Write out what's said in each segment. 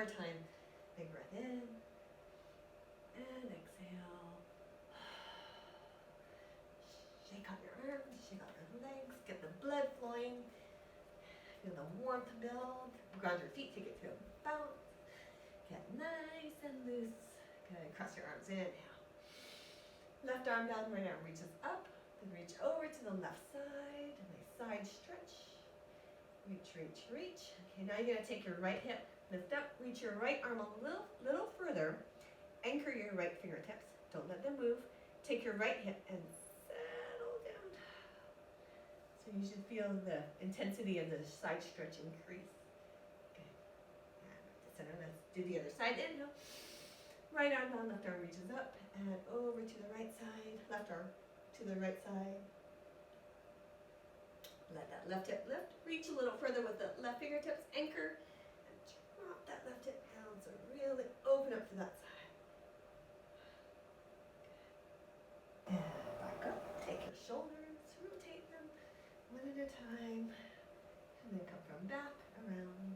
more time. Big breath in and exhale. Shake out your arms, shake out your legs, get the blood flowing. Feel the warmth build. Ground your feet, take it to a bounce. Get nice and loose. Good. Cross your arms, inhale. Left arm down, right arm reaches up. Then reach over to the left side. Nice side stretch. Reach, reach, reach. Okay, now you're going to take your right hip, lift up, reach your right arm a little further. Anchor your right fingertips. Don't let them move. Take your right hip and settle down. So you should feel the intensity of the side stretch increase. Okay. And back to center. Let's do the other side. Inhale. Right arm down, left arm reaches up and over to the right side. Left arm to the right side. Let that left hip lift. Reach a little further with the left fingertips. Anchor and drop that left hip down. So really open up to that side. And back up. Take your shoulders, rotate them one at a time. And then come from back around.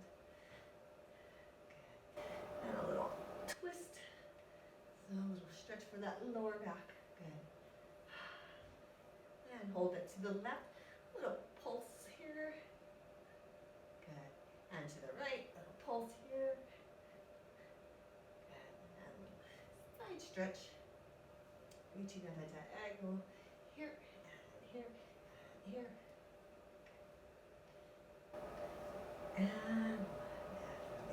Good. And a little twist. So a little stretch for that lower back. Good. And hold it to the left. A little pulse here. Good. And to the right. A little pulse here. Good. And a little side stretch. Reaching at a diagonal. Here. And here. And here. And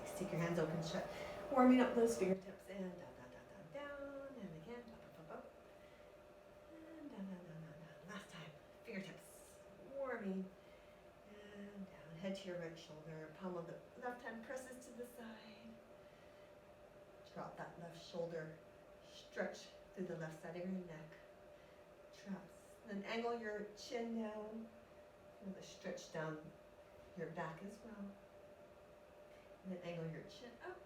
stick your hands open shut. Warming up those fingertips. And down, down, down, down, down. And again. Up, up, up, up. And down, down, down, down, down. Last time. Fingertips. Warming. And down. Head to your right shoulder. Palm of the left hand presses to the side. Drop that left shoulder. Stretch through the left side of your neck. Traps. Then angle your chin down. Feel the stretch down your back as well. And then angle your chin up.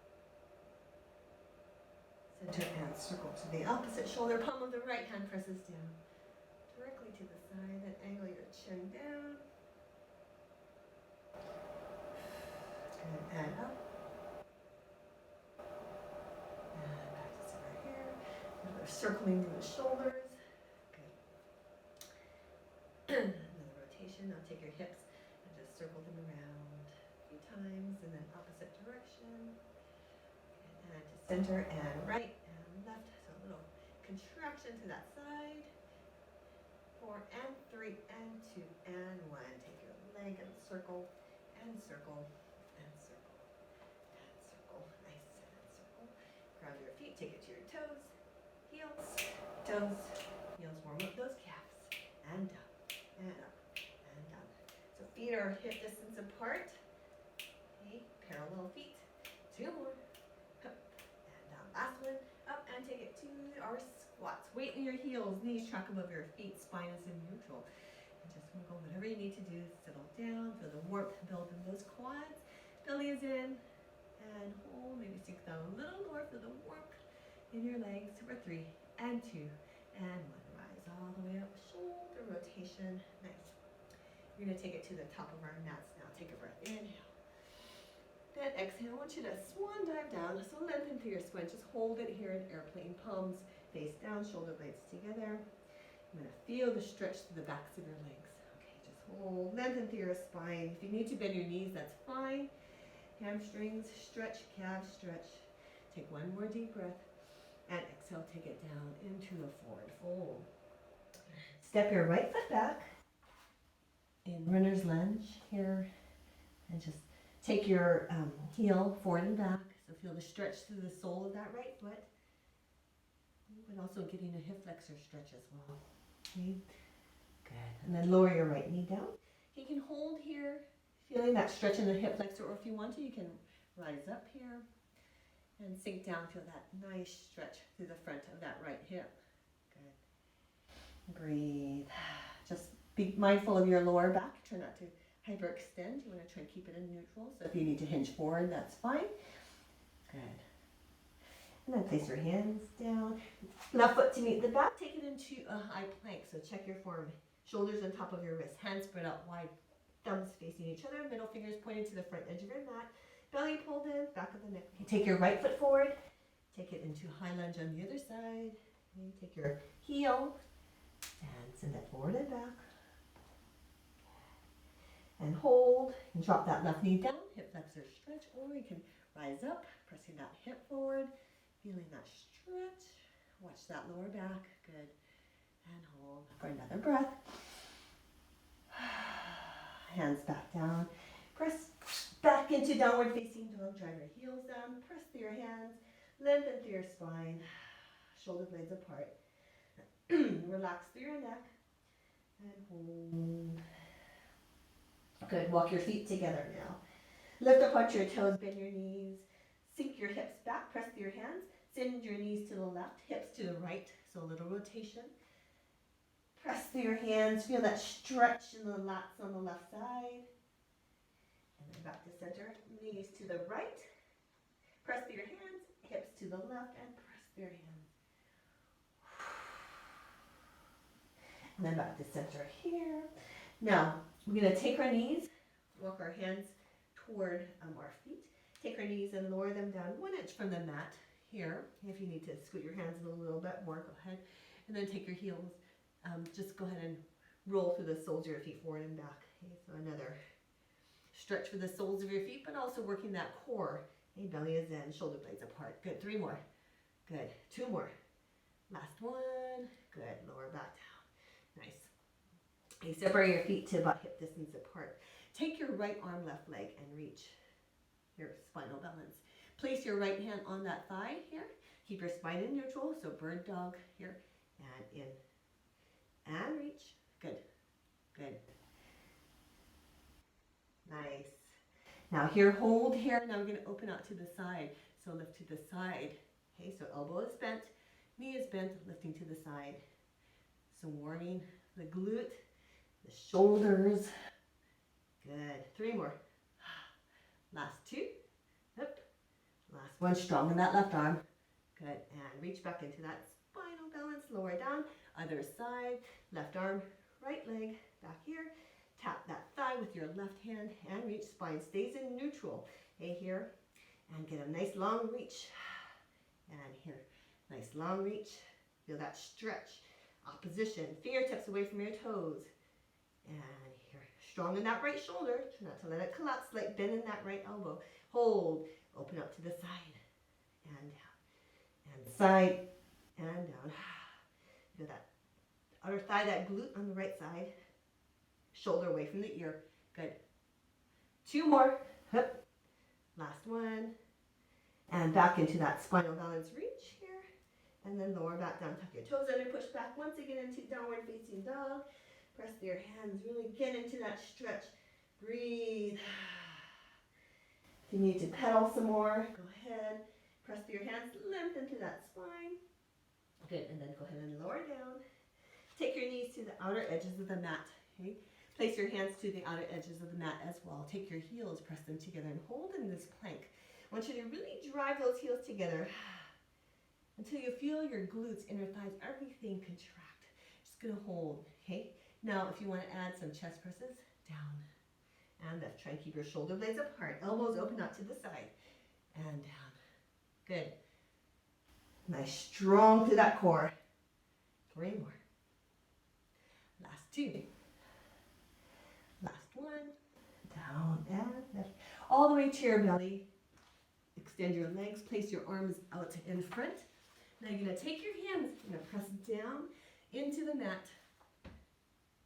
Center and circle to the opposite shoulder. Palm of the right hand presses down directly to the side. Then angle your chin down. And up. And back to center here. And we're circling through the shoulders. Good. Another rotation. Now take your hips and just circle them around a few times. And then opposite direction. And to center and right and left. So a little contraction to that side. 4 and 3 and 2 and 1. Take your leg and circle and circle and circle and circle. Nice and circle. Ground your feet. Take it to your toes. Heels. Toes. Heels. Warm up those calves. And up. And up. And down. So feet are hip distance apart. Okay. Parallel feet. 2 more. Up and down. Last one. Up and take it to our squats. Weight in your heels. Knees track above your feet. Spine is in neutral. And just wiggle whatever you need to do. Settle down. Feel the warmth build in those quads. Belly is in. And hold. Maybe sink down a little more. Feel the warmth in your legs. For 3 and 2 and 1. Rise all the way up. Shoulder rotation. Nice. We're going to take it to the top of our mats now. Take a breath. Inhale. Then exhale. I want you to swan dive down. So lengthen through your spine. Just hold it here in airplane. Palms face down. Shoulder blades together. I'm going to feel the stretch through the backs of your legs. Okay, just hold. Lengthen through your spine. If you need to bend your knees, that's fine. Hamstrings stretch. Calves stretch. Take one more deep breath. And exhale. Take it down into a forward fold. Step your right foot back in runner's lunge here. And just take your heel forward and back. So feel the stretch through the sole of that right foot. But also getting a hip flexor stretch as well. Okay. Good. And then lower your right knee down. You can hold here, feeling that stretch in the hip flexor, or if you want to, you can rise up here and sink down. Feel that nice stretch through the front of that right hip. Good. Breathe. Just be mindful of your lower back. Try not to hyperextend. You want to try and keep it in neutral. So if you need to hinge forward, that's fine. Good. And then place your hands down. Left foot to meet the back. Take it into a high plank. So check your form. Shoulders on top of your wrists. Hands spread out wide. Thumbs facing each other. Middle fingers pointing to the front edge of your mat. belly pulled in, back of the neck. Okay, take your right foot forward, take it into high lunge on the other side. Okay, take your heel and send it forward and back. And hold, and drop that left knee down, hip flexor stretch, or you can rise up, pressing that hip forward, feeling that stretch. Watch that lower back, good. And hold for another breath. Hands back down. Press back into downward facing dog. Drive your heels down. Press through your hands. Lengthen through your spine. Shoulder blades apart. Relax through your neck. And hold. Good. Walk your feet together now. Lift up onto your toes. Bend your knees. Sink your hips back. Press through your hands. Send your knees to the left. Hips to the right. So a little rotation. Press through your hands. Feel that stretch in the lats on the left side. And then back to center. Knees to the right. Press through your hands. Hips to the left. And press through your hands. And then back to center here. Now, we're going to take our knees. Walk our hands toward our feet. Take our knees and lower them down 1 inch from the mat here. If you need to scoot your hands a little bit more, go ahead. And then take your heels. Just go ahead and roll through the soles of your feet forward and back. Okay, so another stretch for the soles of your feet, but also working that core. Okay, belly is in, shoulder blades apart. Good, 3 more. Good, 2 more. Last one. Good, lower back down. Nice. Okay, separate your feet to about hip distance apart. Take your right arm, left leg, and reach your spinal balance. Place your right hand on that thigh here. Keep your spine in neutral, so bird dog here, and in. And reach. Good. Good. Nice. Now here, hold here. Now we're going to open out to the side. So lift to the side. Okay, so elbow is bent, knee is bent, lifting to the side. So warming the glute, the shoulders. Good. 3 more. Last 2. Up. Last one. Strong in that left arm. Good. And reach back into that spinal balance. Lower down. Other side. Left arm. Right leg. Back here. Tap that thigh with your left hand and reach. Spine stays in neutral. Okay, here. And get a nice long reach. And here. Nice long reach. Feel that stretch. Opposition. Fingertips away from your toes. And here. Strong in that right shoulder. Try not to let it collapse. Like bend in that right elbow. Hold. Open up to the side. And down. And side. And down. Feel that outer thigh, that glute on the right side. Shoulder away from the ear. Good. 2 more. Hup. Last one. And back into that spinal balance reach here. And then lower back down. Tuck your toes under. Push back once again into downward facing dog. Press through your hands. Really get into that stretch. Breathe. If you need to pedal some more, go ahead. Press through your hands. Lengthen to that spine. Good. And then go ahead and lower down. Take your knees to the outer edges of the mat. Okay? Place your hands to the outer edges of the mat as well. Take your heels, press them together, and hold in this plank. I want you to really drive those heels together until you feel your glutes, inner thighs, everything contract. Just going to hold, okay? Now, if you want to add some chest presses, down and lift. Try and keep your shoulder blades apart. Elbows open up to the side and down. Good. Nice, strong through that core. 3 more. Last 2. Last one. Down and lift. All the way to your belly. Extend your legs. Place your arms out in front. Now you're going to take your hands. You're going to press down into the mat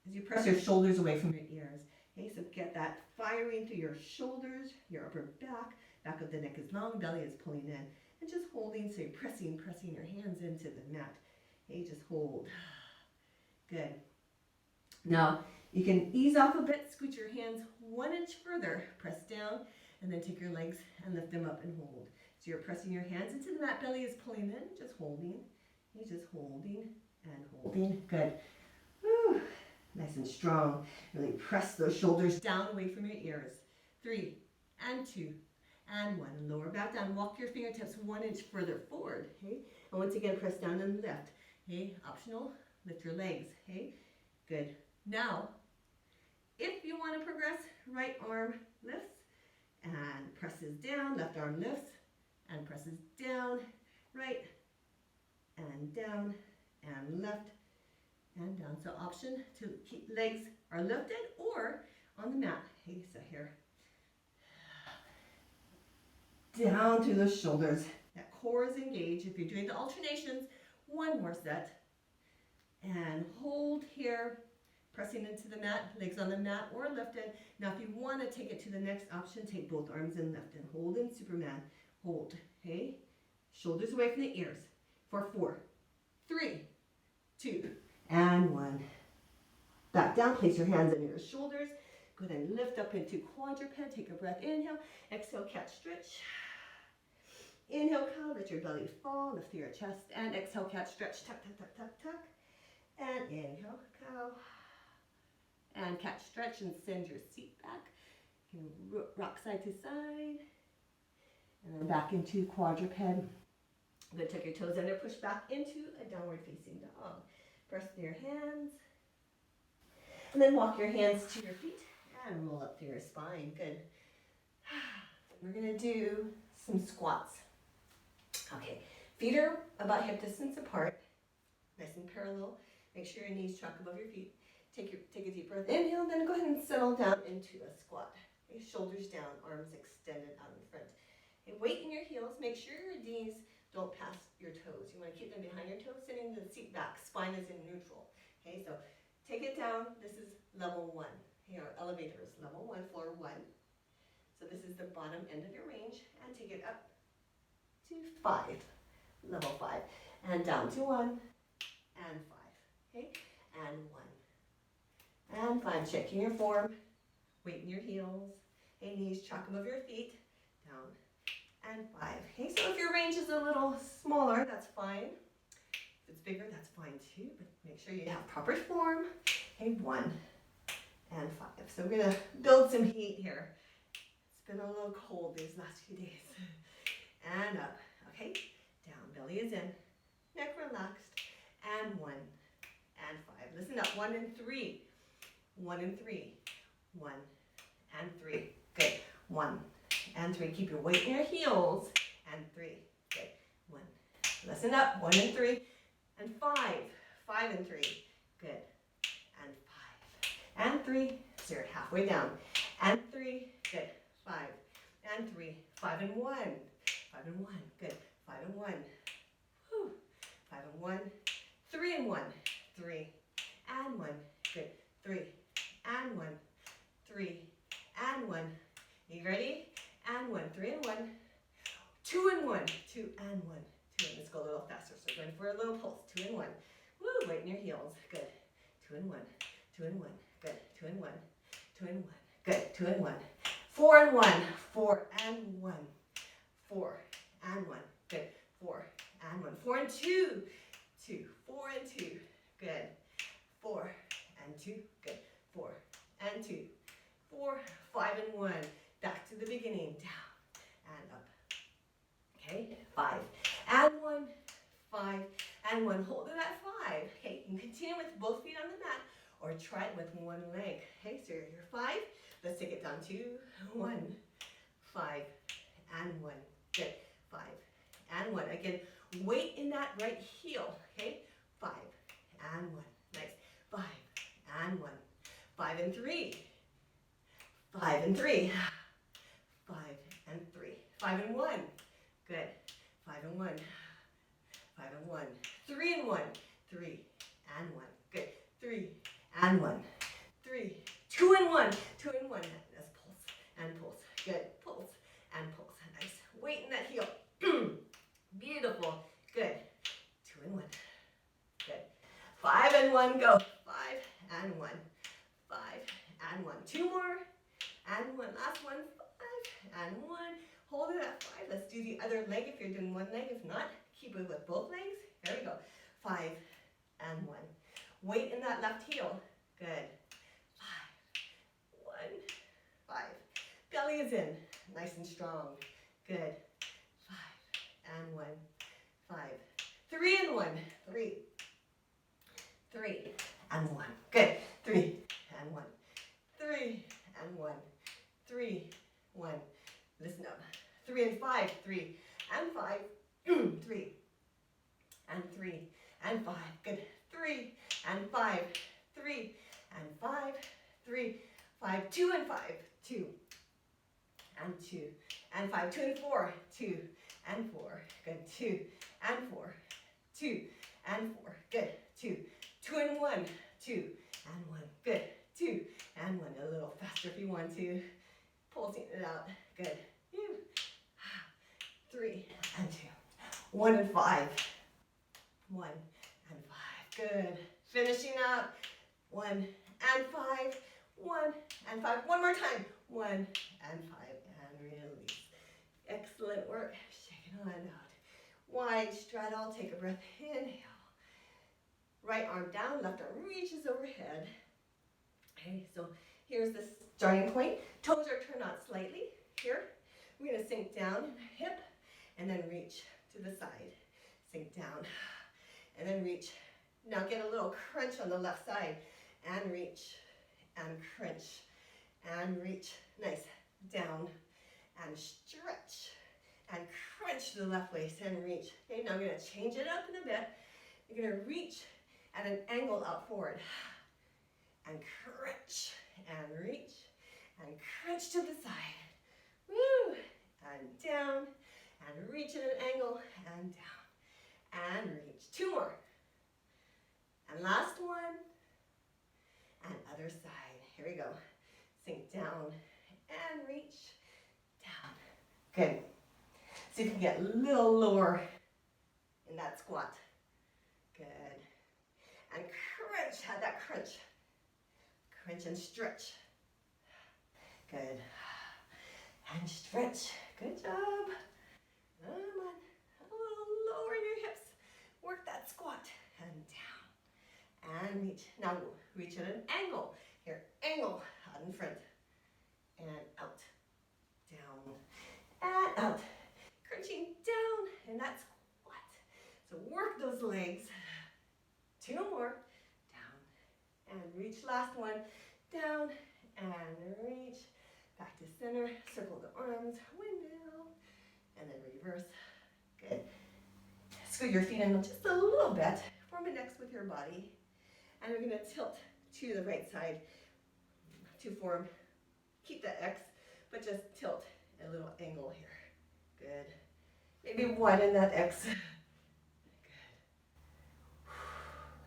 as you press your shoulders away from your ears. Okay, so get that firing through your shoulders, your upper back. Back of the neck is long. Belly is pulling in. And just holding, so you're pressing your hands into the mat. Okay, just hold. Good. Now, you can ease off a bit, scoot your hands 1 inch further, press down, and then take your legs and lift them up and hold. So you're pressing your hands into the mat, belly is pulling in, just holding. You're just holding and holding. Good. Whew. Nice and strong. Really press those shoulders down away from your ears. 3 and 2 and 1. And lower back down. Walk your fingertips 1 inch further forward. Okay? And once again, press down and lift. Okay? Optional. Lift your legs. Okay? Good. Now, if you want to progress, right arm lifts and presses down, left arm lifts and presses down, right and down and left and down. So option to keep legs are lifted or on the mat. Hey, so here. Down through the shoulders. That core is engaged. If you're doing the alternations, one more set. And hold here, pressing into the mat, legs on the mat or lifted. Now if you want to take it to the next option, take both arms and lift and hold in Superman. Hold, okay? Shoulders away from the ears. For 4, 3, 2, and 1. Back down, place your hands on your shoulders. Go ahead and lift up into quadruped. Take a breath, inhale, exhale, catch, stretch. Inhale, cow, let your belly fall, lift your chest, and exhale, catch, stretch, tuck, tuck, tuck, tuck, tuck. And inhale, cow, and catch, stretch, and send your seat back. You can rock side to side, and then back into quadruped. Good, tuck your toes under, push back into a downward facing dog. Press through your hands, and then walk your hands to your feet and roll up through your spine. Good. We're gonna do some squats. Okay, feet are about hip distance apart, nice and parallel. Make sure your knees track above your feet. Take a deep breath, inhale, then go ahead and settle down into a squat. Okay, shoulders down, arms extended out in front. Okay, weight in your heels, make sure your knees don't pass your toes. You want to keep them behind your toes, sitting the seat back, spine is in neutral. Okay, so take it down, this is level 1. Here, our elevator is level 1, floor 1. So this is the bottom end of your range, and take it up to 5, level 5, and down to 1, and 5. Okay, and 1, and 5. Checking your form, weight in your heels, okay, knees track above your feet, down, and 5. Okay, so if your range is a little smaller, that's fine. If it's bigger, that's fine too, but make sure you have proper form. Okay, 1, and 5. So we're gonna build some heat here. It's been a little cold these last few days. And up, okay, down, belly is in, neck relaxed, and 1, and 5. Listen up, 1 and 3, 1 and 3, 1 and 3. Good, 1 and 3. Keep your weight in your heels, and 3. Good, 1. Listen up, 1 and 3, and 5, 5 and 3. Good, and 5, and 3. So you're halfway down, and 3. Good, 5, and 3, 5 and 1, 5 and 1. Good, 5 and 1. Whew. 5 and 1, 3 and 1, 3 and 1. Good, 3 and 1, 3 and 1. Are you ready? And 1, 3 and 1, 2 and 1, 2 and 1, 2 and. Let's go a little faster. So going for a little pulse. 2 and 1. Woo, weight in your heels. Good. 2 and 1, 2 and 1. Good. 2 and 1, 2 and 1. Good. 2 and 1. 4 and 1, 4 and 1, 4 and 1. Good. 4 and 1. 4 and 2, 2, 4 and 2. Good. 4 and 2. Good. 4 and 2. 4, 5 and 1. Back to the beginning. Down and up. Okay. 5 and 1. 5 and 1. Hold it at 5. Okay. You can continue with both feet on the mat or try it with one leg. Okay. So you're 5. Let's take it down to 1. 5 and 1. Good. 5 and 1. Again, weight in that right heel. Okay. 5 and 1. Nice. 5 and 1. 5 and 3. 5 and 3. 5 and 3. 5 and 1. Good. 5 and 1. 5 and 1. 3 and 1. 3 and 1. Good. 3 and 1. 3. 2 and 1. 2 and 1. That's pulse and pulse. Good. Pulse and pulse. Nice. Weight in that heel. Beautiful. Good. 2 and 1. Good. 5 and 1. Go. 5 and 1. 5 and 1. 2 more. And 1. Last one. 5 and 1. Hold it at 5. Let's do the other leg if you're doing one leg. If not, keep it with both legs. There we go. 5 and 1. Weight in that left heel. Good. 5. 1. 5. Belly is in. Nice and strong. Good. 5 and 1. 5. 3 and 1. 3. 3 and 1. Good. 3 and 1. 3 and 1. 3, 1, 3 and 5, 3 and 3 and 5, good, 3 and 5, 3 and 5, 3, 5, 2 and 5, 2 and 2 and 5, 2 and 4, 2 and 4, good, 2 and 4, 2 and 4, good, 2, 2 and 1, 2 and 1, good, 2 and 1, a little faster if you want to, pulsing it out, good, 3 and 2, 1 and 5, 1 and 5, good, finishing up, 1 and 5, 1 and 5, one more time, 1 and 5, and release, excellent work, shake it on out, wide straddle, take a breath, inhale, right arm down, left arm reaches overhead, okay, so here's the starting point, toes are turned out slightly, here, we're going to sink down, hip, and then reach to the side, sink down, and then reach, now get a little crunch on the left side, and reach, and crunch, and reach, nice, down, and stretch, and crunch to the left waist, and reach, okay, now I'm going to change it up in a bit, you're going to reach at an angle out forward, and crunch, and reach, and crunch to the side, woo, and down, and reach at an angle, and down, and reach, 2 more, and last one, and other side, here we go, sink down, and reach, down, good, see if you can get a little lower in that squat, good, and crunch, have that crunch, crunch and stretch, good, and stretch, good job, come on, a little lower in your hips, work that squat, and down, and reach, now reach at an angle, here, angle, out in front, and out, down, and out, crunching down, and that squat, so work those legs, 2 more, down, and reach, last one, down, and reach, back to center, circle the arms, windmill, and then reverse, good, scoot your feet in just a little bit, form an X with your body, and we're going to tilt to the right side to form, keep the X, but just tilt a little angle here, good, maybe 1 in that X, good,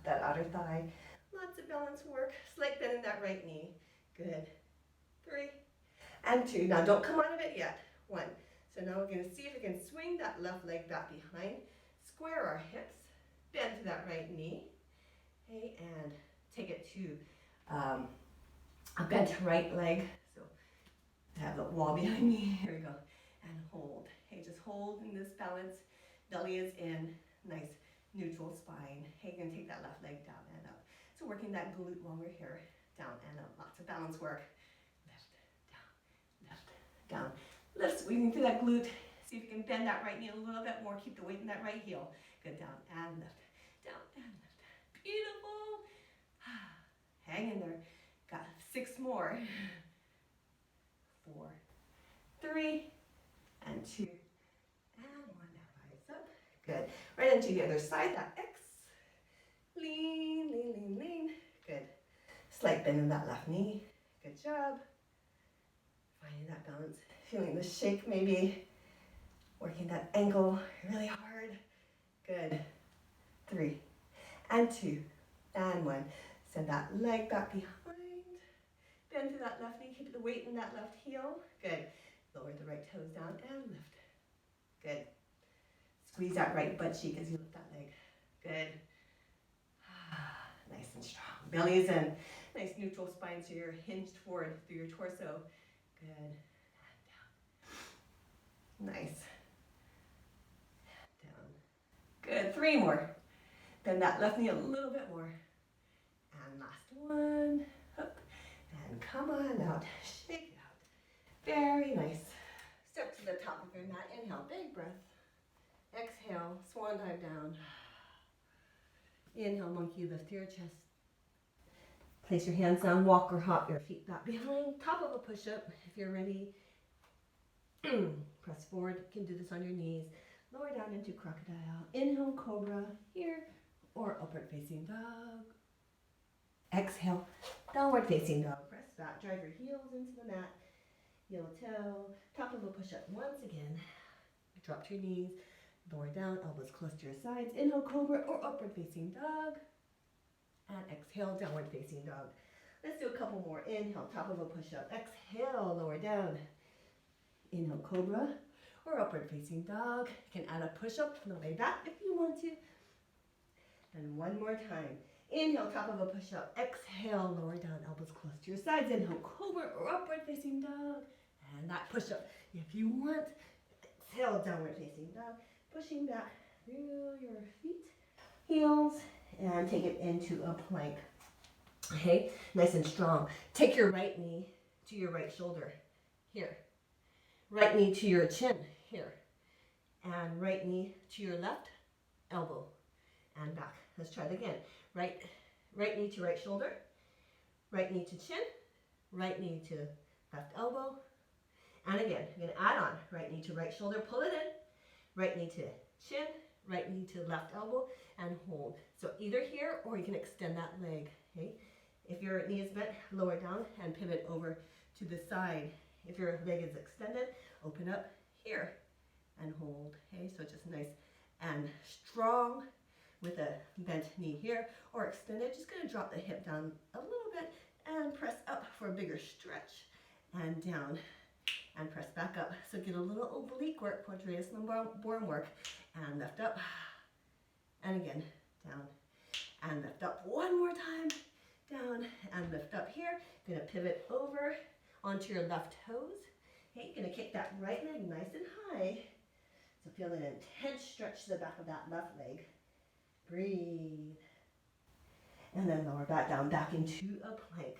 that outer thigh, lots of balance work, slight bend in that right knee, good, 3, and 2, now don't come out of it yet, 1, so now we're going to see if we can swing that left leg back behind, square our hips, bend to that right knee, okay, and take it to a bent right leg, so I have the wall behind me, here we go, and hold, hey, just hold in this balance, belly is in, nice, neutral spine, hey, you're going to take that left leg down and up, so working that glute while we're here, down and up, lots of balance work, left, down, lift, squeezing through that glute, see if you can bend that right knee a little bit more, keep the weight in that right heel, good, down and lift, beautiful, hang in there, got 6 more, 4, 3, and 2, and 1, now rise up, good, right into the other side, that X, lean, lean, lean, lean, good, slight bend in that left knee, good job, finding that balance, feeling the shake maybe, working that ankle really hard, good, 3, and 2, and 1, send that leg back behind, bend to that left knee, keep the weight in that left heel, good, lower the right toes down and lift, good, squeeze that right butt cheek as you lift that leg, good, nice and strong, belly is in, nice neutral spine so you're hinged forward through your torso, good, and down, nice, down, good, 3 more, bend that left knee a little bit more, and last one, up, and come on out, shake it out, very nice, step to the top of your mat, inhale, big breath, exhale, swan dive down, inhale, monkey, lift your chest, place your hands down, walk or hop your feet back behind, top of a push-up, if you're ready, Press forward. You can do this on your knees. Lower down into crocodile. Inhale, cobra here, or upward facing dog. Exhale, downward facing dog. Press back. Drive your heels into the mat. Heel toe. Top of a push-up once again. Drop to your knees. Lower down. Elbows close to your sides. Inhale, cobra or upward facing dog. And exhale, downward facing dog. Let's do a couple more. Inhale, top of a push-up. Exhale, lower down. Inhale, cobra or upward facing dog. You can add a push-up on the way back if you want to. And one more time. Inhale, top of a push-up. Exhale, lower down, elbows close to your sides. Inhale, cobra or upward facing dog. And that push-up if you want. Exhale, downward facing dog. Pushing back through your feet, heels, and take it into a plank. Okay, nice and strong. Take your right knee to your right shoulder. Here. Right knee to your chin. Here. And right knee to your left elbow. And back. Let's try it again. Right knee to right shoulder. Right knee to chin. Right knee to left elbow. And again, you're going to add on. Right knee to right shoulder. Pull it in. Right knee to chin. Right knee to left elbow. And hold. So either here or you can extend that leg. Okay. If your knee is bent, lower down and pivot over to the side. If your leg is extended, open up here and hold. Okay, so just nice and strong with a bent knee here or extended. Just gonna drop the hip down a little bit and press up for a bigger stretch and down and press back up. So get a little oblique work, quadratus lumborum work, and lift up and again, down and lift up one more time. Down and lift up here. Gonna pivot over onto your left toes. Okay, you're gonna kick that right leg nice and high. So feel an intense stretch to the back of that left leg. Breathe. And then lower back down, back into a plank.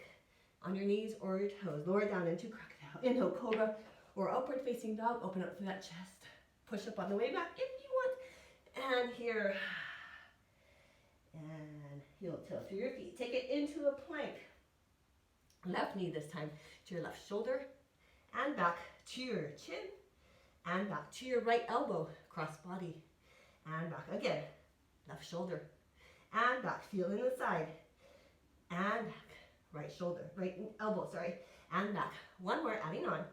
On your knees or your toes. Lower down into crocodile. Inhale, cobra or upward facing dog. Open up through that chest. Push up on the way back if you want. And here. And heel toe through your feet. Take it into a plank. Left knee this time to your left shoulder and back to your chin and back to your right elbow. Cross body and back again. Left shoulder and back. Feel in the side and back. Right shoulder, right elbow, sorry, and back. One more, adding on.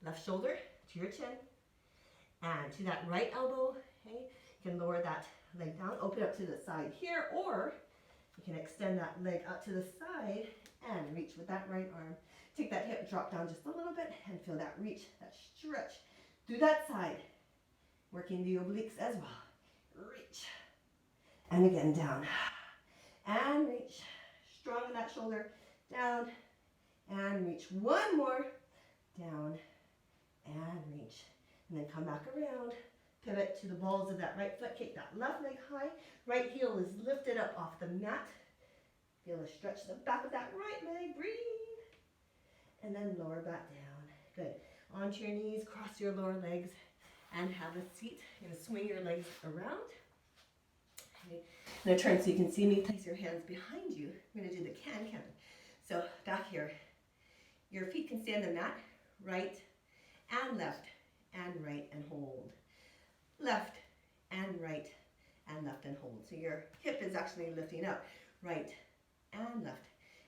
Left shoulder to your chin and to that right elbow. Okay, you can lower that leg down, open up to the side here, or you can extend that leg out to the side and reach with that right arm. Take that hip, drop down just a little bit and feel that reach, that stretch through that side. Working the obliques as well. Reach. And again, down. And reach. Strong in that shoulder. Down. And reach. One more. Down. And reach. And then come back around. Pivot to the balls of that right foot. Kick that left leg high. Right heel is lifted up off the mat. Feel a stretch to the back of that right leg. Breathe. And then lower back down. Good. Onto your knees. Cross your lower legs. And have a seat. You're going to swing your legs around. Okay. I'm going to turn so you can see me. Place your hands behind you. I'm going to do the can-can. So back here. Your feet can stay on the mat. Right and left and right and hold. Left and right and left and hold. So your hip is actually lifting up. Right and left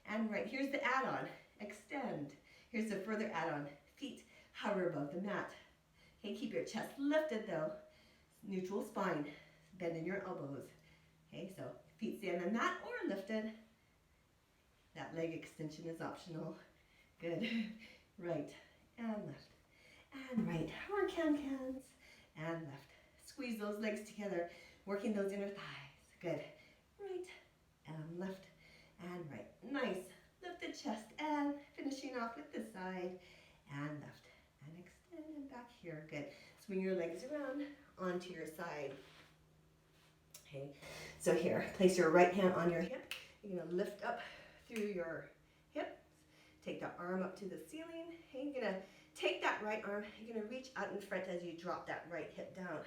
and right. Here's the add-on. Extend. Here's the further add-on. Feet hover above the mat. Okay, keep your chest lifted though. Neutral spine. Bend in your elbows. Okay, so feet stay on the mat or lifted. That leg extension is optional. Good. Right and left and right. Or can-cans and left. Squeeze those legs together, working those inner thighs. Good. Right and left and right. Nice. Lifted chest and finishing off with the side and left and extend and back here. Good. Swing your legs around onto your side. Okay. So here, place your right hand on your hip. You're going to lift up through your hips. Take the arm up to the ceiling. Okay, you're going to take that right arm. You're going to reach out in front as you drop that right hip down.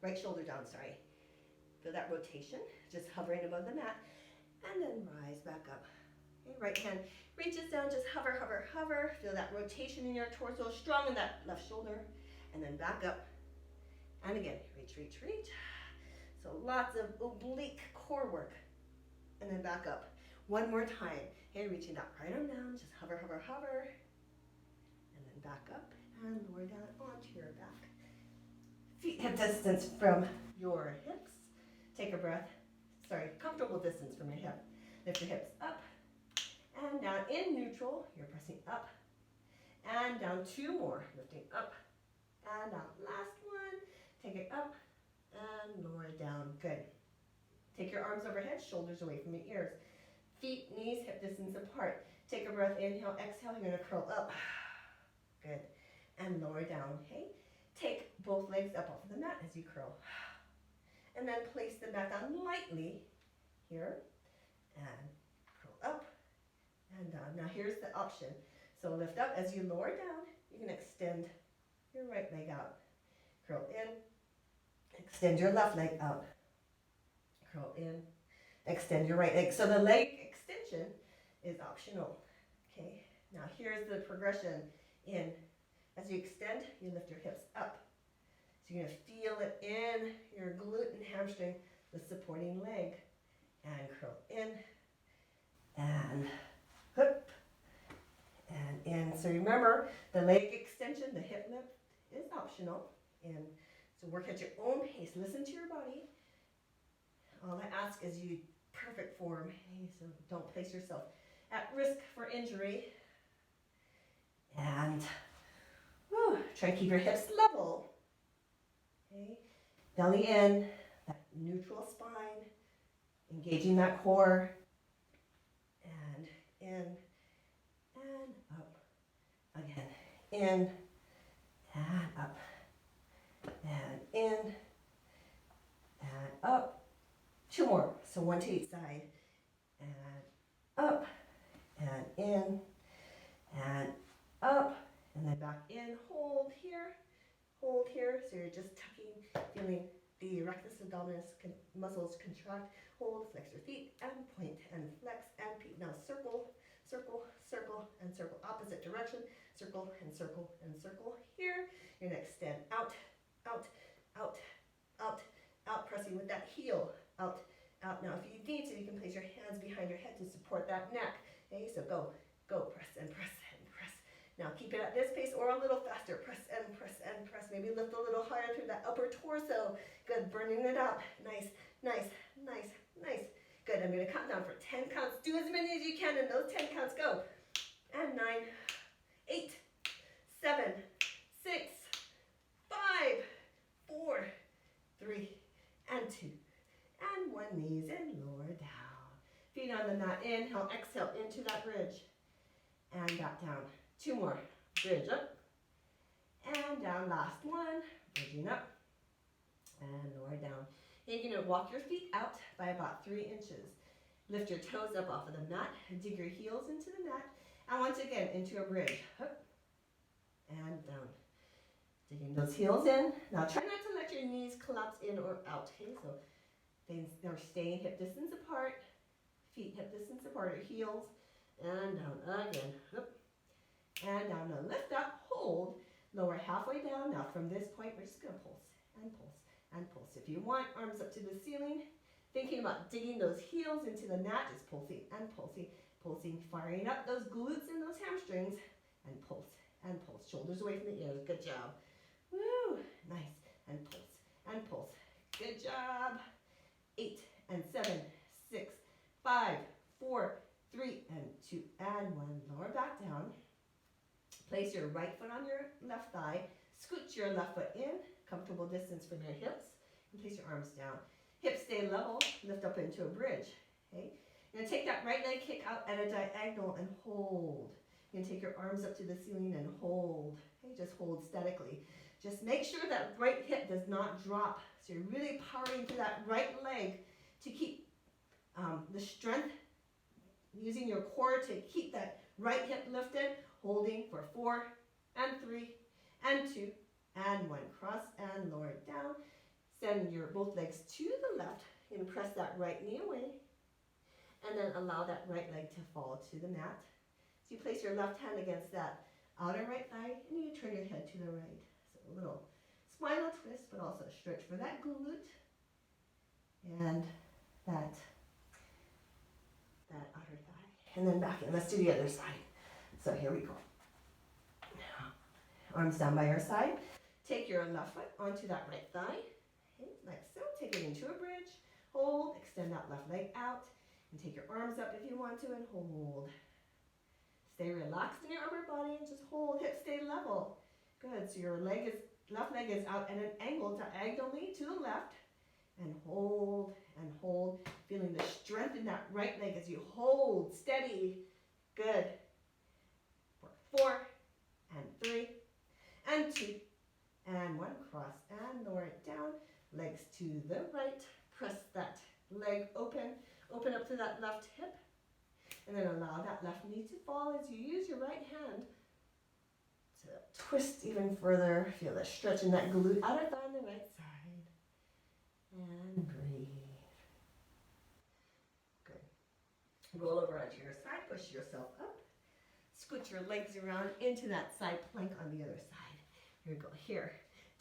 Right shoulder down, sorry. Feel that rotation, just hovering above the mat. And then rise back up. Okay, right hand reaches down, just hover, hover, hover. Feel that rotation in your torso, strong in that left shoulder. And then back up. And again, reach, reach, reach. So lots of oblique core work. And then back up. One more time. Okay, reaching that right arm down, just hover, hover, hover. And then back up and lower down onto your back. Feet hip distance from your hips. Take a breath. Sorry, comfortable distance from your hip. Lift your hips up and down in neutral. You're pressing up and down. Two more. Lifting up and down. Last one. Take it up and lower it down. Good. Take your arms overhead, shoulders away from your ears. Feet, knees, hip distance apart. Take a breath. Inhale, exhale. You're going to curl up. Good. And lower down. Okay. Take both legs up off of the mat as you curl. And then place them back down lightly here. And curl up and down. Now here's the option. So lift up as you lower down. You can extend your right leg out. Curl in. Extend your left leg out. Curl in. Extend your right leg. So the leg extension is optional. Okay. Now here's the progression in. As you extend, you lift your hips up. So you're going to feel it in your glute and hamstring, the supporting leg. And curl in. And hoop. And in. So remember, the leg extension, the hip lift is optional. And so work at your own pace. Listen to your body. All I ask is you perfect form. Okay? So don't place yourself at risk for injury. And try to keep your hips level. Okay? Belly in, that neutral spine, engaging that core. And in and up. Again, in and up. And in and up. Two more. So one to each side. And up. And in. And up. And then back in. Hold here. Hold here. So you're just tucking, feeling the rectus abdominis muscles contract. Hold, flex your feet, and point, and flex, and peak. Now circle, circle, circle, and circle. Opposite direction. Circle, and circle, and circle. Here. You're going to extend out, out, out, out, out, pressing with that heel. Out, out. Now, if you need to, you can place your hands behind your head to support that neck. Okay, so go, go, press and press and press. Now, keep it at this pace or a little faster. Press and press and press. Maybe lift a little higher through that upper torso. Good, burning it out. Nice, nice, nice, nice. Good, I'm going to count down for 10 counts. Do as many as you can in those 10 counts. Go. And 9, 8, 7, 6, 5, 4, 3, and 2. And one, knees and lower down. Feet on the mat. Inhale, exhale into that bridge. And back down. Two more. Bridge up. And down. Last one. Bridging up. And lower down. And you're going to walk your feet out by about 3 inches. Lift your toes up off of the mat. And dig your heels into the mat. And once again, into a bridge. Up. And down. Digging those heels in. Now try not to let your knees collapse in or out. Okay, so they're staying hip distance apart. Feet hip distance apart, or heels. And down again. Up. And down. Now lift up, hold. Lower halfway down. Now from this point, we're just going to pulse and pulse and pulse. If you want, arms up to the ceiling. Thinking about digging those heels into the mat. Just pulsing and pulsing. Pulsing, firing up those glutes and those hamstrings. And pulse and pulse. Shoulders away from the ears. Good job. Woo! Nice. And pulse and pulse. Good job. 8 and 7, 6, 5, 4, 3, and 2, and 1. Lower back down. Place your right foot on your left thigh. Scoot your left foot in. Comfortable distance from your hips. And place your arms down. Hips stay level. Lift up into a bridge. Okay. You're going to take that right leg kick out at a diagonal and hold. You're going to take your arms up to the ceiling and hold. Okay. Just hold statically. Just make sure that right hip does not drop. So you're really powering through that right leg to keep the strength, using your core to keep that right hip lifted, holding for 4 and 3 and 2 and 1. Cross and lower it down. Send your both legs to the left. You're going to press that right knee away. and then allow that right leg to fall to the mat. So you place your left hand against that outer right thigh, and you turn your head to the right. So a little spinal twist, but also a stretch for that glute and that outer thigh. And then back in. Let's do the other side. So here we go. Arms down by your side. Take your left foot onto that right thigh. Okay, like so. Take it into a bridge. Hold. Extend that left leg out. And take your arms up if you want to and hold. Stay relaxed in your upper body and just hold. Hips stay level. Good. So your left leg is out at an angle diagonally to the left. And hold and hold. Feeling the strength in that right leg as you hold. Steady. Good. For 4 and 3 and 2 and 1. Cross and lower it down. Legs to the right. Press that leg open. Open up to that left hip. And then allow that left knee to fall as you use your right hand to twist even further. Feel the stretch in that glute outer thigh on the right side. And breathe. Good. Roll over onto your side. Push yourself up. Scoot your legs around into that side plank on the other side. Here we go. Here.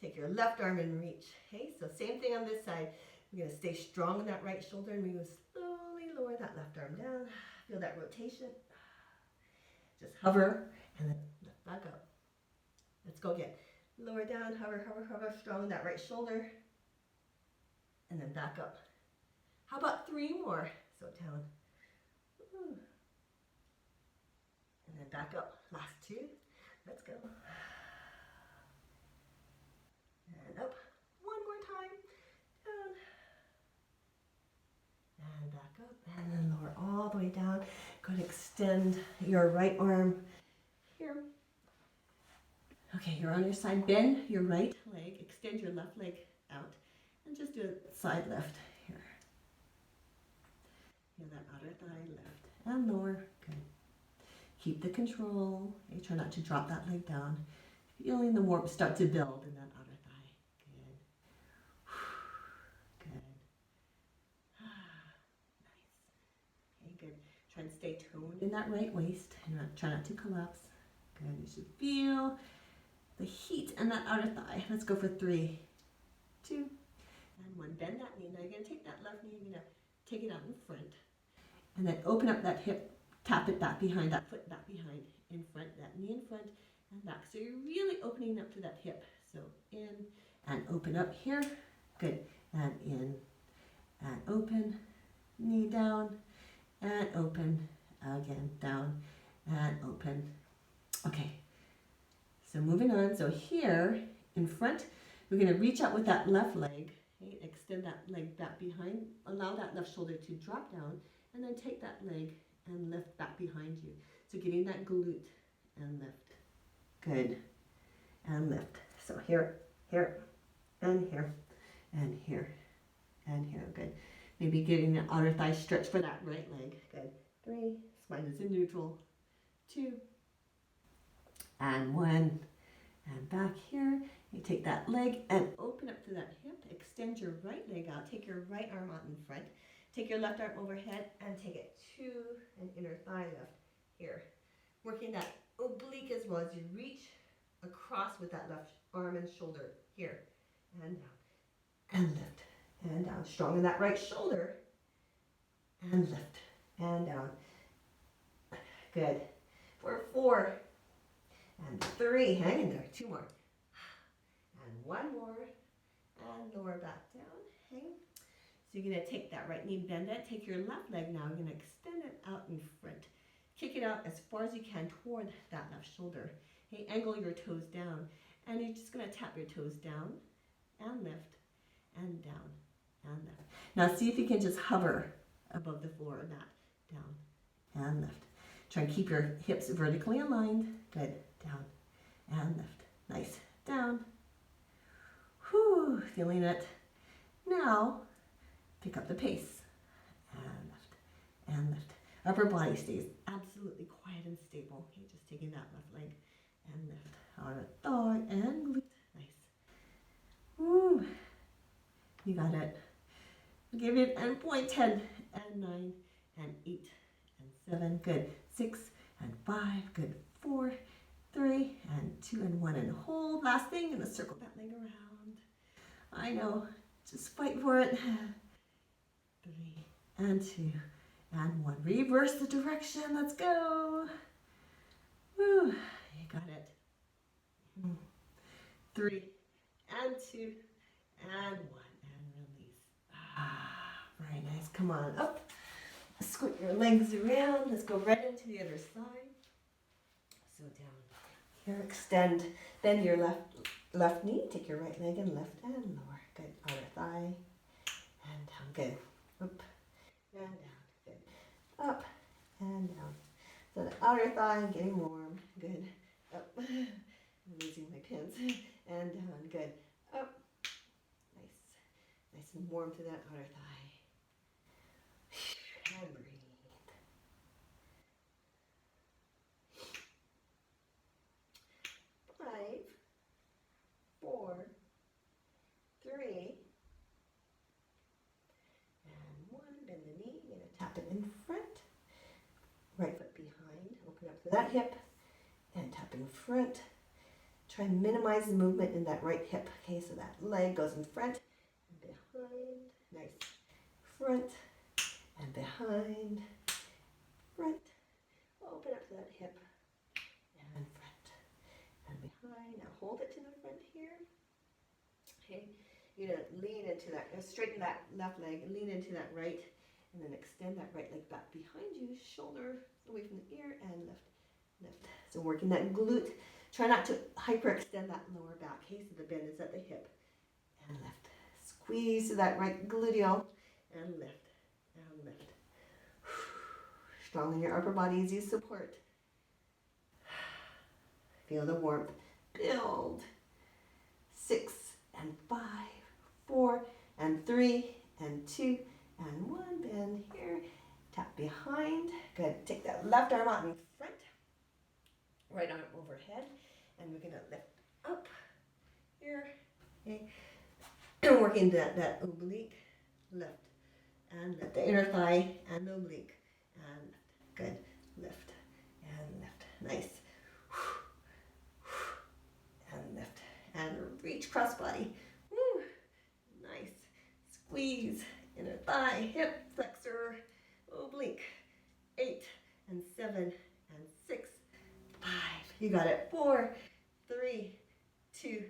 Take your left arm and reach. Okay, so same thing on this side. We're going to stay strong in that right shoulder and we will slowly lower that left arm down. Feel that rotation. Just hover and then lift back up. Let's go again. Lower down, hover, hover, hover. Strong in that right shoulder. And then back up. How about 3 more? So down. And then back up. Last 2. Let's go. And up. 1 more time. Down. And back up. And then lower all the way down. Go to extend your right arm here. Okay, you're on your side. Bend your right leg. Extend your left leg out. And just do a side lift here. Feel that outer thigh lift and lower. Good. Keep the control. Okay, try not to drop that leg down. Feeling the warmth start to build in that outer thigh. Good. Good. Nice. Okay, good. Try and stay toned in that right waist. And try not to collapse. Good. You should feel the heat in that outer thigh. Let's go for 3, 2, and 1. Bend that knee. Now you're going to take that left knee. You're going to take it out in front. And then open up that hip. Tap it back behind, that foot back behind, in front, that knee in front and back. So you're really opening up to that hip. So in and open up here. Good. And in and open. Knee down and open. Again, down and open. Okay. So moving on. So here in front, we're going to reach out with that left leg. Okay? Extend that leg back behind. Allow that left shoulder to drop down. And then take that leg and lift back behind you. So getting that glute and lift. Good. And lift. So here, here, and here, and here, and here. Good. Maybe getting the outer thigh stretch for that right leg. Good. 3. Spine is in neutral. 2. And 1. And back here. You take that leg and open up to that hip. Extend your right leg out. Take your right arm out in front. Take your left arm overhead and take it to an inner thigh lift here. Working that oblique as well as you reach across with that left arm and shoulder here. And down. And lift. And down. Strong in that right shoulder. And lift. And down. Good. For 4. And 3. Hang in there. 2 more. And 1 more. And lower back down. Hang. So you're going to take that right knee, bend it. Take your left leg now. You're going to extend it out in front. Kick it out as far as you can toward that left shoulder. Okay, angle your toes down. And you're just going to tap your toes down and lift and down and lift. Now see if you can just hover above the floor of that. Down and lift. Try and keep your hips vertically aligned. Good. Down and lift. Nice. Down. Whew, feeling it. Now, pick up the pace and lift and lift. Upper body stays absolutely quiet and stable. Okay, just taking that left leg and lift. Outer thigh and glute. Nice. Woo. You got it. Give it and point 10 and 9 and 8 and 7, good. 6 and 5, good. 4, 3 and 2 and 1 and hold. Last thing, gonna circle that leg around. I know, just fight for it. 3 and 2 and 1. Reverse the direction, let's go. Woo, you got it. 3 and 2 and 1 and release. Very nice. Come on up. Squint your legs around. Let's go right into the other side. So down here, extend. Bend your left knee. Take your right leg and lift and lower. Good. Outer thigh and down. Good. Up and down. Good. Up and down. So the outer thigh getting warm. Good. Up. I'm losing my pins. And down. Good. Up. Nice. Nice and warm to that outer thigh. And breathe. 5, 4, 3, and 1. Bend the knee. You're going to tap it in front. Right foot behind. Open up to that hip and tap in front. Try and minimize the movement in that right hip. Okay, so that leg goes in front and behind. Nice. Front and behind. Front. Open up to that hip and front and behind. Now hold it to the front here. Okay, you're going to lean into that, straighten that left leg and lean into that right, and then extend that right leg back behind you, shoulder away from the ear, and lift, lift. So working that glute. Try not to hyperextend that lower back. Okay, so the bend is at the hip, and lift. Squeeze to that right gluteal, and lift, and lift. Strong in your upper body as you support. Feel the warmth. Build. 6 and 5, 4 and 3 and 2 and 1. Bend here. Tap behind. Good. Take that left arm out in front. Right arm overhead. And we're going to lift up here. Okay. And working that oblique. Lift and lift. The inner thigh and oblique. And lift. Good. Lift and lift. Nice. And lift. And reach cross body. Woo. Nice. Squeeze. Inner thigh, hip flexor, oblique. 8 and 7 and 6, 5. You got it. 4, 3, 2,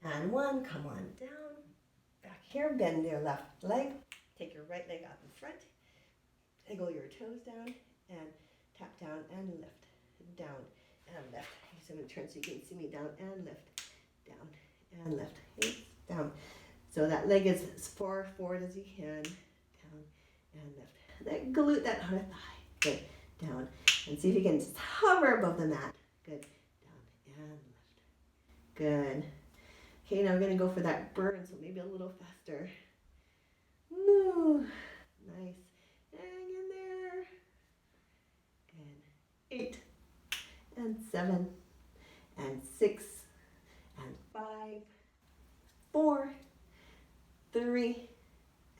and 1. Come on down. Back here. Bend your left leg. Take your right leg up in front. Wiggle your toes down and tap down and lift. Down and lift. So I'm going to turn so you can see me. Down and lift. Down and lift. Okay. Down. So that leg is as far forward as you can. Down and lift. That glute, that outer thigh. Good. Down. And see if you can just hover above the mat. Good. Down and lift. Good. Okay, now we're going to go for that burn, so maybe a little faster. Woo. Nice. Hang in there. Good. 8 and 7 and 6 and 5, 4, 3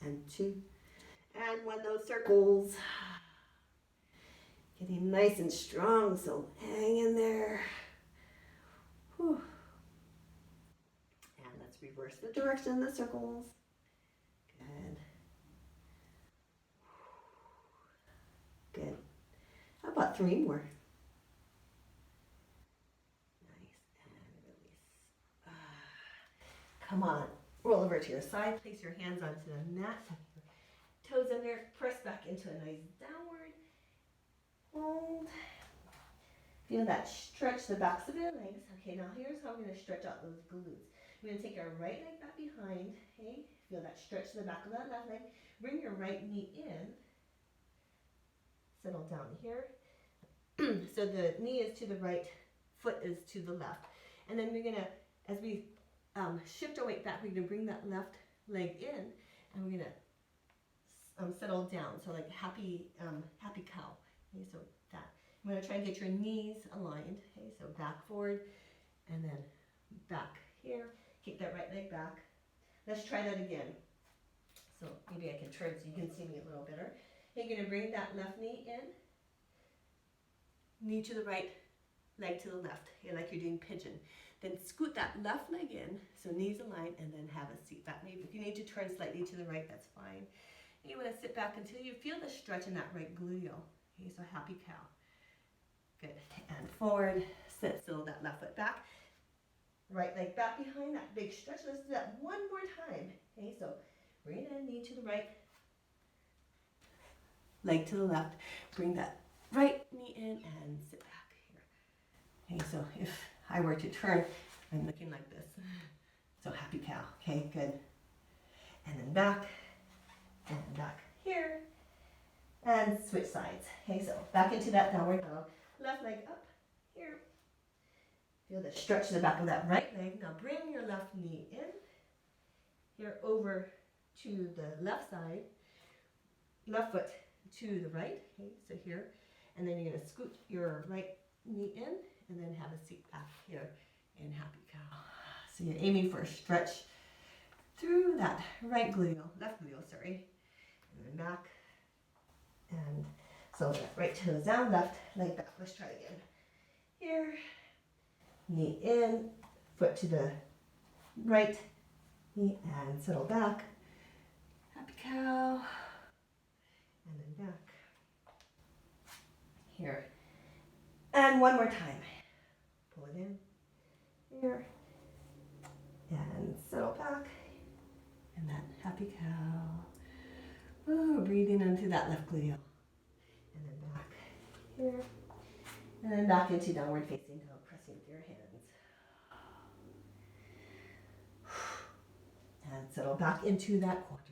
and 2 and 1. Those circles. Getting nice and strong, so hang in there. Whew. And let's reverse the direction of the circles. Good. Good. How about 3 more? Nice. And release. Come on. Roll over to your side. Place your hands onto the mat. Toes in there. Press back into a nice downward. Hold. Feel that stretch the backs of your legs. Okay, now here's how we're going to stretch out those glutes. We're going to take our right leg back behind. Okay, feel that stretch to the back of that left leg. Bring your right knee in. Settle down here. So the knee is to the right, foot is to the left. And then we're going to, as we shift our weight back, we're going to bring that left leg in, and we're going to settle down. So like happy cow. Okay, so that. I'm going to try and get your knees aligned. Okay, so back forward and then back here. Kick that right leg back. Let's try that again. So maybe I can turn so you can see me a little better. You're going to bring that left knee in, knee to the right, leg to the left, like you're doing pigeon. Then scoot that left leg in, so knees aligned, and then have a seat back. Maybe if you need to turn slightly to the right, that's fine. And you want to sit back until you feel the stretch in that right gluteal. Okay, so happy cow. Good. And forward, sit, so that left foot back. Right leg back behind, that big stretch. Let's do that one more time. Okay, so bring it in, knee to the right, leg to the left. Bring that right knee in and sit back here. Okay, so if I were to turn, I'm looking like this. So happy cow. Okay, good. And then back, and back here, and switch sides. Okay, so back into that downward dog. Left leg up here. Feel the stretch in the back of that right leg. Now bring your left knee in. Here over to the left side. Left foot to the right. Okay, so here. And then you're going to scoot your right knee in and then have a seat back here in happy cow. So you're aiming for a stretch through that right gluteal, left gluteal, sorry. And then back. And so that right toe is down, left leg back. Let's try it again. Here. Knee in, foot to the right, knee, and settle back. Happy cow. And then back. Here. And one more time. Pull it in. Here. And settle back. And then happy cow. Ooh, breathing into that left gluteal. And then back. Here. And then back into downward facing dog, pressing with your hands. And settle back into that quadruped.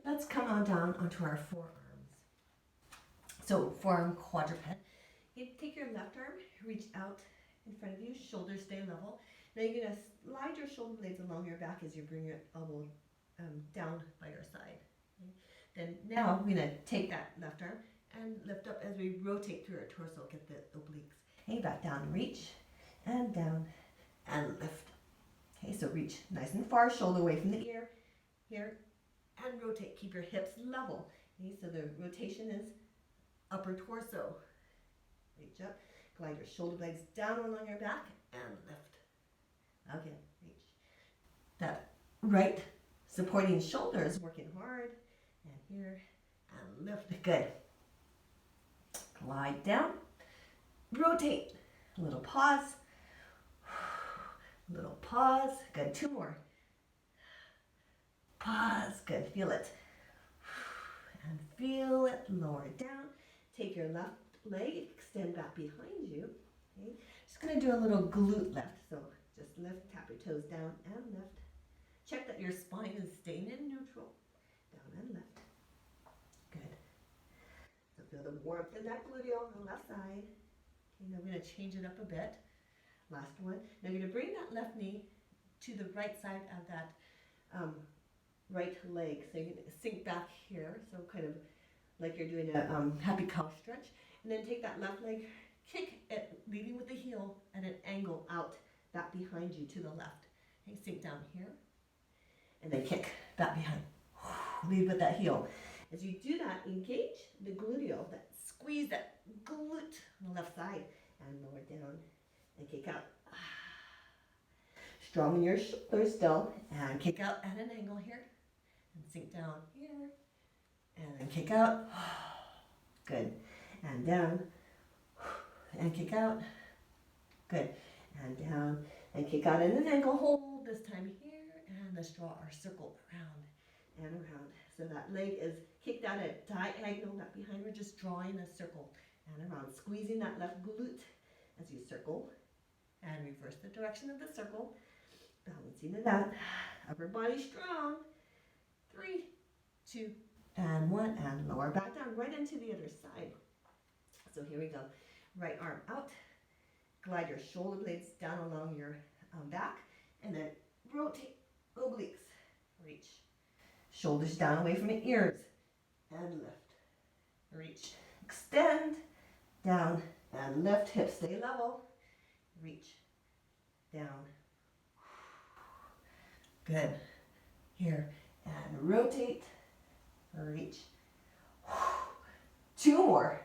Let's come on down onto our forearms. So forearm quadruped. You take your left arm, reach out in front of you, shoulders stay level. Now you're going to slide your shoulder blades along your back as you bring your elbow down by your side. Okay? Then now we're going to take that left arm and lift up as we rotate through our torso, get the obliques. Okay, back down, reach, and down, and lift. Okay, so reach nice and far, shoulder away from the ear, here, and rotate. Keep your hips level. Okay, so the rotation is upper torso. Reach up, glide your shoulder blades down along your back, and lift. Again, reach. That right supporting shoulder is working hard, and here, and lift. Good. Glide down, rotate, a little pause, little pause, good, two more, pause, good, feel it, and feel it, lower down, take your left leg, extend back behind you, okay, just going to do a little glute lift, so just lift, tap your toes down and lift, check that your spine is staying in neutral, down and lift. Feel the warmth in that gluteal on the left side. Okay, now we're going to change it up a bit. Last one. Now you're going to bring that left knee to the right side of that right leg. So you're going to sink back here. So kind of like you're doing a happy cow stretch. And then take that left leg, kick it, leading with the heel at an angle out back behind you to the left. Okay, sink down here. And then kick back behind. Lead with that heel. As you do that, engage the gluteal, squeeze that glute on the left side, and lower down and kick out. Strong in your shoulders still, and kick out at an angle here, and sink down here, and then kick out. Good. And down, and kick out. Good. And down, and kick out at an angle. Hold this time here, and let's draw our circle around and around. So that leg is kicked out at diagonal, back behind. We're just drawing a circle and around, squeezing that left glute as you circle and reverse the direction of the circle, balancing it out. Upper body strong. 3, 2, and 1, and lower back down right into the other side. So here we go. Right arm out. Glide your shoulder blades down along your back, and then rotate obliques. Reach. Shoulders down away from your ears, and lift. Reach. Extend, down, and lift. Hips stay level. Reach. Down. Good. Here. And rotate. Reach. 2 more.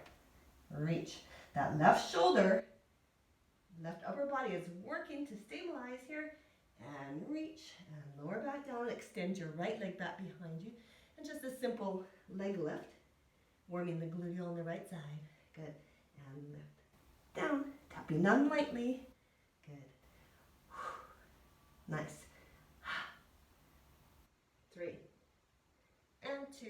Reach. That left shoulder, left upper body is working to stabilize here. And reach and lower back down. Extend your right leg back behind you. And just a simple leg lift, warming the gluteal on the right side. Good. And lift down, tapping down lightly. Good. Nice. 3 and 2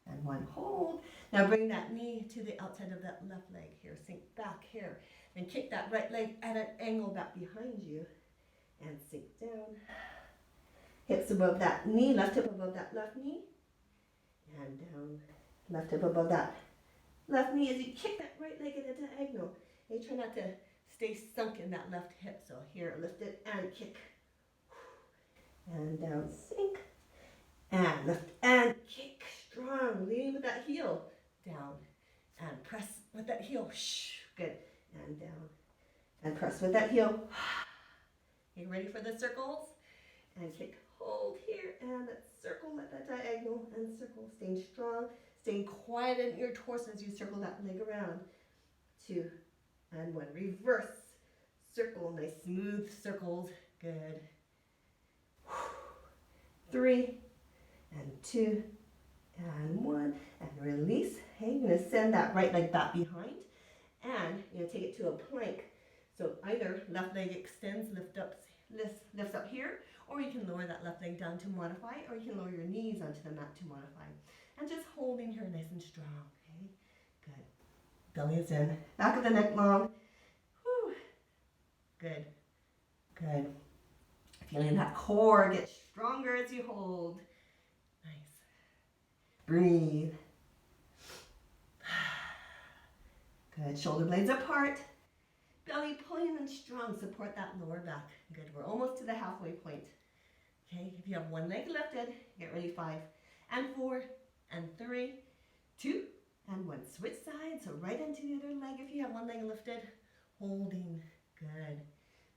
and 1. Hold. Now bring that knee to the outside of that left leg here. Sink back here. And kick that right leg at an angle back behind you. And sink down. Hips above that knee. Left hip above that left knee. And down. Left hip above that left knee as you kick that right leg at a diagonal. You try not to stay sunk in that left hip. So here, lift it and kick. And down, sink. And lift and kick. Strong. Lean with that heel. Down. And press with that heel. Good. And down. And press with that heel. You ready for the circles? And kick. Hold here. And circle at that diagonal. And circle. Staying strong. Staying quiet in your torso as you circle that leg around. 2 and 1. Reverse. Circle. Nice smooth circles. Good. 3 and 2 and 1. And release. Okay, you're going to send that right leg back behind. And you're going to take it to a plank. So either left leg extends, lifts up here, or you can lower that left leg down to modify, or you can lower your knees onto the mat to modify. And just holding here nice and strong, okay? Good. Belly is in. Back of the neck long. Whew. Good. Good. Feeling that core get stronger as you hold. Nice. Breathe. Good. Shoulder blades apart. Belly pulling and strong. Support that lower back. Good. We're almost to the halfway point. Okay. If you have one leg lifted, get ready. 5 and 4 and 3, 2 and 1. Switch sides. So right into the other leg. If you have one leg lifted, holding. Good.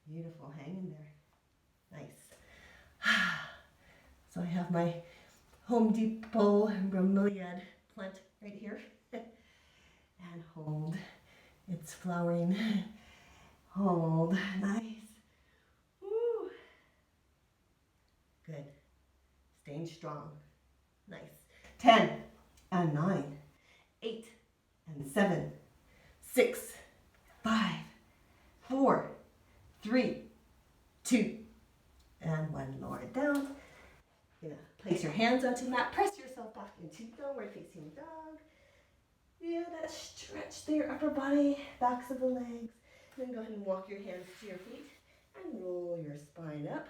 Beautiful. Hang in there. Nice. So I have my Home Depot bromeliad plant right here. And hold. It's flowering. Hold. Nice. Woo. Good. Staying strong. Nice. 10 and 9, 8 and 7, 6, 5, 4, 3, 2, and 1. Lower it down. You're gonna place your hands onto the mat. Press yourself back into downward facing dog. Yeah, that stretch their upper body, backs of the legs. Then go ahead and walk your hands to your feet and roll your spine up.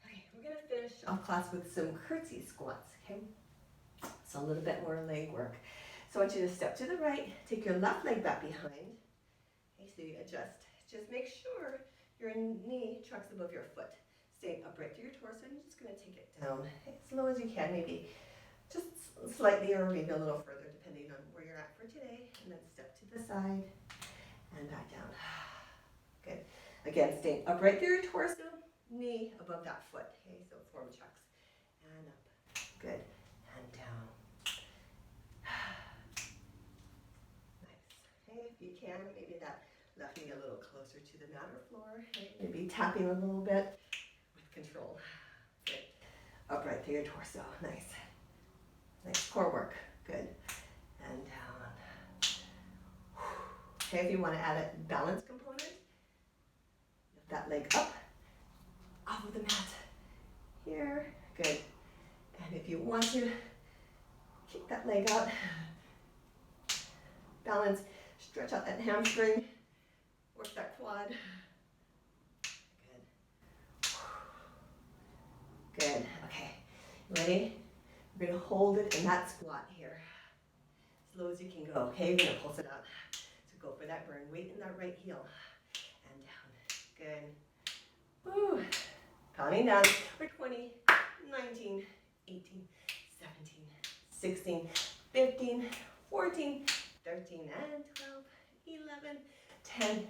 Okay, we're going to finish off class with some curtsy squats, okay? So a little bit more leg work. So I want you to step to the right, take your left leg back behind. Okay, so you adjust. Just make sure your knee tracks above your foot. Stay upright to your torso, and you're just going to take it down as low as you can, maybe just slightly or maybe a little further depending on where you're at for today. And then step to the side and back down. Good. Again, staying upright through your torso, knee above that foot. Okay, so form chucks. And up. Good. And down. Nice. Okay, if you can, maybe that left knee a little closer to the mat or floor. Okay, maybe tapping a little bit with control. Good. Upright through your torso. Nice. Nice core work. Good. And down. Okay, if you want to add a balance component, lift that leg up off of the mat. Here. Good. And if you want to kick that leg out, balance, stretch out that hamstring, work that quad. Good. Good. Okay. Ready? We're going to hold it in that squat here. As low as you can go. Okay, you're going to pulse it out. So go for that burn. Weight in that right heel. And down. Good. Woo. Counting down for 20, 19, 18, 17, 16, 15, 14, 13, and 12, 11, 10, and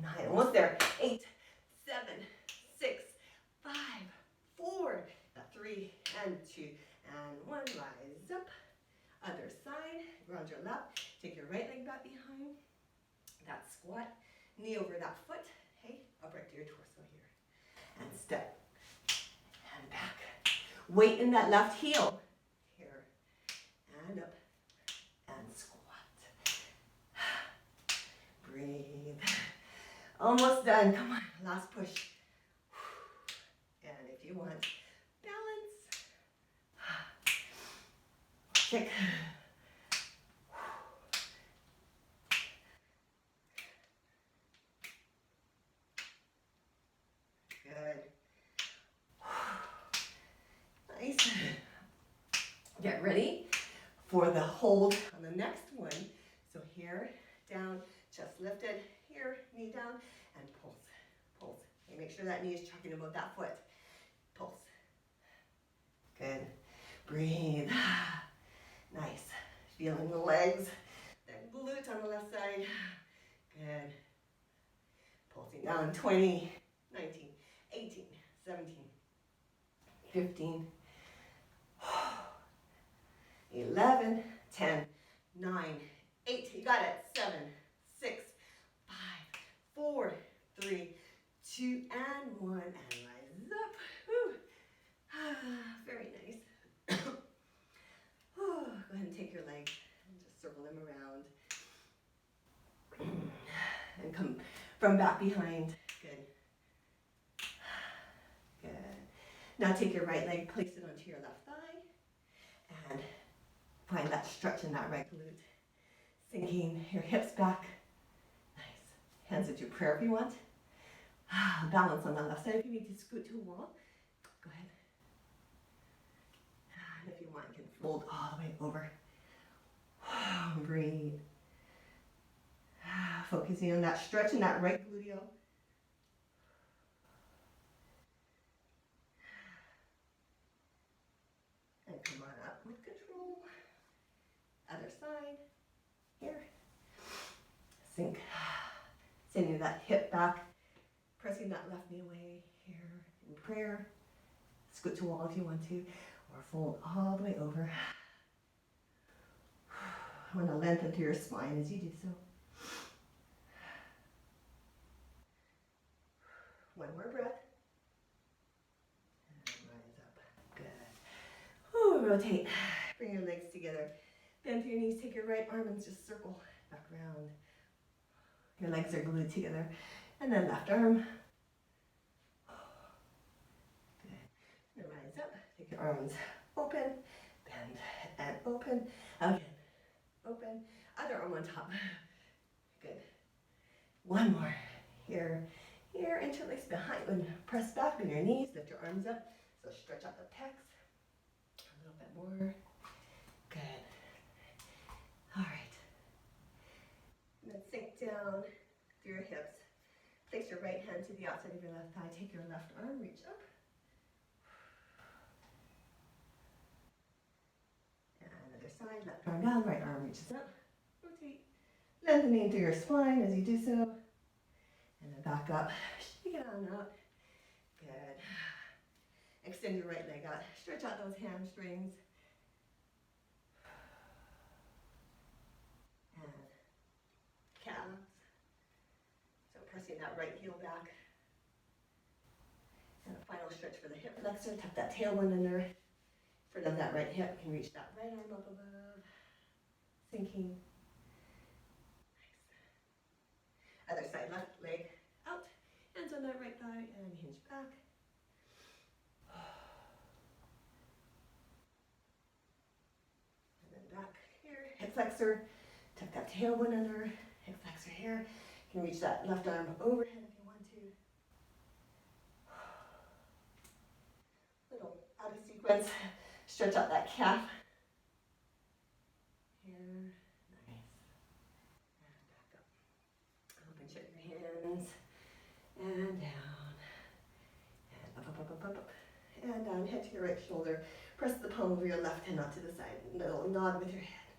9. Almost there. 8, 7, 6, 5, 4, 3, and 2, and 1. Rise up. Other side, ground your left, take your right leg back behind. That squat, knee over that foot. Hey, upright to your torso here. And step, and back. Weight in that left heel. Here, and up, and squat. Breathe. Almost done, come on, last push. And if you want, balance. Kick. Good. Nice. Get ready for the hold on the next one. So here, down, chest lifted, here, knee down, and pulse, pulse. Okay, make sure that knee is chucking above that foot. Pulse. Good. Breathe. Nice. Feeling the legs, that glute on the left side. Good. Pulsing down, 20, 19, 18, 17, 15, 11, 10, 9, 8, you got it, 7, 6, 5, 4, 3, 2, and 1, and rise up. Whew. Very nice. Go ahead and take your legs and just circle them around. And come from back behind. Good. Good. Now take your right leg, place it onto your left thigh, and find that stretch in that right glute. Sinking your hips back. Nice. Hands at your prayer if you want. Balance on the left side. If you need to scoot to a wall, go ahead. And if you want, you can fold all the way over. Breathe. Focusing on that stretch in that right gluteal. And come on up with control. Other side. Here. Sink. Sending that hip back. Pressing that left knee away. Here in prayer. Scoot to wall if you want to. Or fold all the way over. I want to lengthen through your spine as you do so. One more breath. And rise up. Good. Ooh, rotate. Bring your legs together. Bend through your knees. Take your right arm and just circle back around. Your legs are glued together. And then left arm. Good. And rise up. Take your arms open. Bend and open. Again. Open. Other arm on top. Good. One more. Here. Here, interlace behind, and press back on your knees, lift your arms up, so stretch out the pecs, a little bit more, good, all right, and then sink down through your hips, place your right hand to the outside of your left thigh, take your left arm, reach up, and other side, left arm down, right arm reaches up, rotate, lengthening through your spine as you do so. And then back up, shake it on out. Good. Extend your right leg out. Stretch out those hamstrings. And calves. So pressing that right heel back. And a final stretch for the hip flexor. Tuck that tailbone under. Front of that right hip. You can reach that right arm up above. Sinking. Other side, left leg out, hands on that right thigh, and hinge back. And then back here, hip flexor, tuck that tailbone under, hip flexor here. You can reach that left arm overhead if you want to. Little out of sequence, stretch out that calf. Here, nice. And back up. Open, shut your hands, and down, and up, and down, head to your right shoulder. Press the palm of your left hand out to the side, little nod with your head.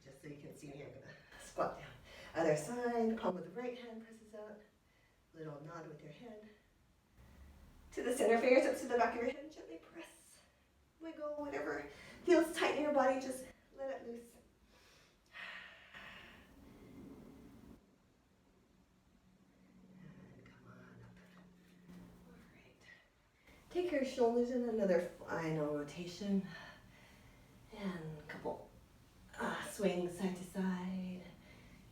Just so you can see me, I'm gonna squat down. Other side, palm of the right hand presses out, little nod with your head. To the center, fingertips to the back of your head, and gently press. wiggle, whatever feels tight in your body, just let it loose. And come on up. All right. Take your shoulders in another final rotation. And a couple swings side to side.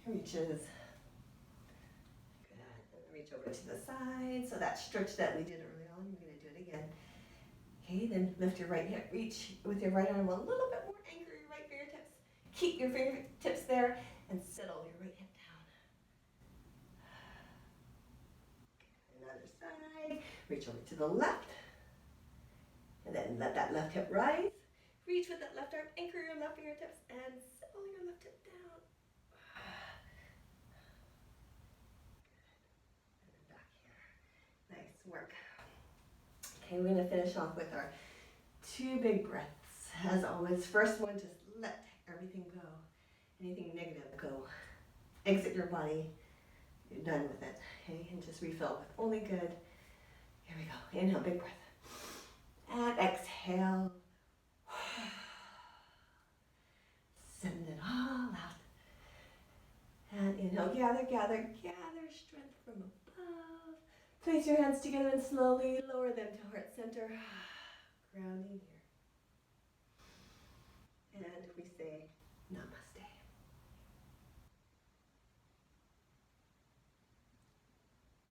Reaches. Good. And reach over to the side. So that stretch that we did early on, you're going to do it again. Okay, then lift your right hip, reach with your right arm a little bit more, anchor your right fingertips. Keep your fingertips there and settle your right hip down. Another side, reach over to the left. And then let that left hip rise. Reach with that left arm, anchor your left fingertips and settle your left hip down. Good. And then back here. Nice work. Okay, we're going to finish off with our 2 big breaths. As always, first one, just let everything go. Anything negative, go. Exit your body. You're done with it. Okay, and just refill with only good. Here we go. Inhale, big breath. And exhale. Send it all out. And inhale, gather, gather, gather strength from above. Place your hands together and slowly lower them to heart center. Grounding here. And we say namaste.